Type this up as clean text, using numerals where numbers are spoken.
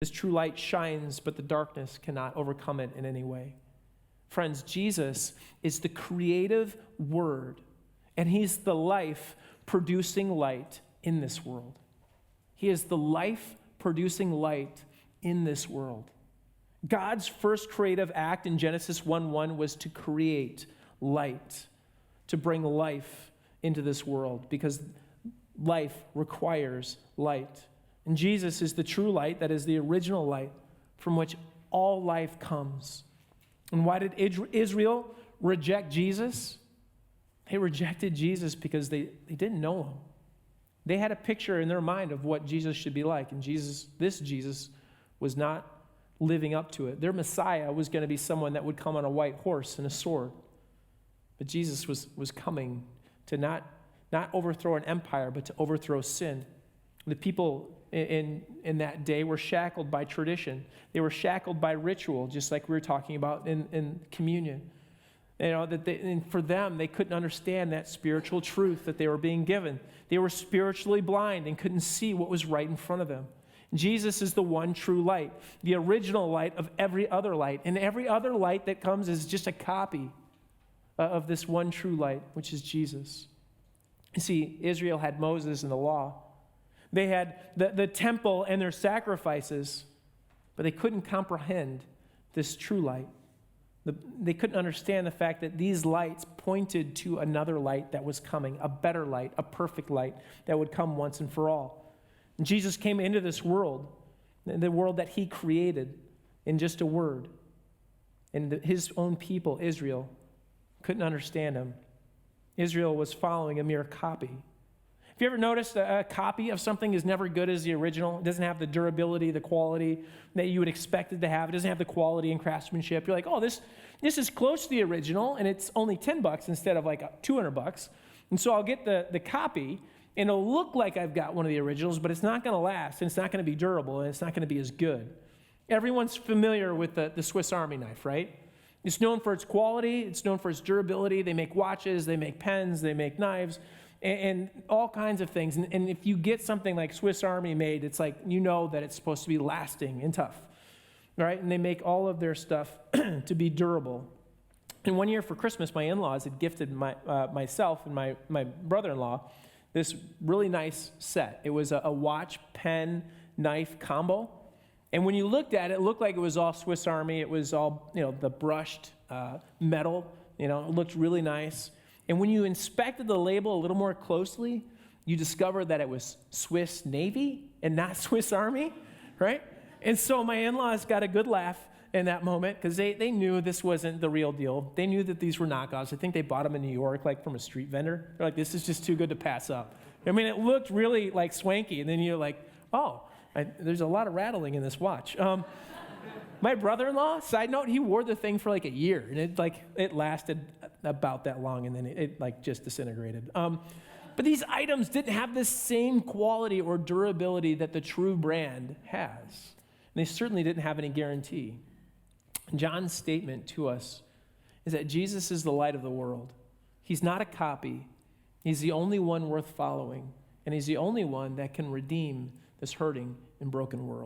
This true light shines, but the darkness cannot overcome it in any way. Friends, Jesus is the creative Word, and he's the life-producing light in this world. He is the life-producing light in this world. God's first creative act in Genesis 1:1 was to create light, to bring life into this world, because life requires light. And Jesus is the true light, that is the original light from which all life comes. And why did Israel reject Jesus? They rejected Jesus because they didn't know him. They had a picture in their mind of what Jesus should be like, and this Jesus was not living up to it. Their Messiah was going to be someone that would come on a white horse and a sword. But Jesus was coming to not overthrow an empire, but to overthrow sin. The people in that day were shackled by tradition. They were shackled by ritual, just like we were talking about in communion. And for them, they couldn't understand that spiritual truth that they were being given. They were spiritually blind and couldn't see what was right in front of them. Jesus is the one true light, the original light of every other light. And every other light that comes is just a copy of this one true light, which is Jesus. You see, Israel had Moses and the law. They had the temple and their sacrifices, but they couldn't comprehend this true light. They couldn't understand the fact that these lights pointed to another light that was coming, a better light, a perfect light that would come once and for all. And Jesus came into this world, the world that he created, in just a word. And his own people, Israel, couldn't understand him. Israel was following a mere copy. Have you ever noticed a copy of something is never good as the original? It doesn't have the durability, the quality that you would expect it to have. It doesn't have the quality and craftsmanship. You're like, oh, this is close to the original, and it's only $10 instead of like $200. And so I'll get the copy, and it'll look like I've got one of the originals, but it's not going to last, and it's not going to be durable, and it's not going to be as good. Everyone's familiar with the Swiss Army knife, right? It's known for its quality. It's known for its durability. They make watches. They make pens. They make knives. And all kinds of things. And if you get something like Swiss Army made, it's like, you know that it's supposed to be lasting and tough, right? And they make all of their stuff to be durable. And one year for Christmas, my in-laws had gifted myself and my brother-in-law this really nice set. It was a watch, pen, knife combo. And when you looked at it, it looked like it was all Swiss Army. It was all, the brushed metal. It looked really nice. And when you inspected the label a little more closely, you discovered that it was Swiss Navy and not Swiss Army, right? And so my in-laws got a good laugh in that moment because they knew this wasn't the real deal. They knew that these were knockoffs. I think they bought them in New York, like from a street vendor. They're like, this is just too good to pass up. I mean, it looked really like swanky. And then you're like, oh, there's a lot of rattling in this watch. My brother-in-law, side note, he wore the thing for like a year, and it lasted about that long, and then it just disintegrated. But these items didn't have the same quality or durability that the true brand has. And they certainly didn't have any guarantee. John's statement to us is that Jesus is the light of the world. He's not a copy. He's the only one worth following, and he's the only one that can redeem this hurting and broken world.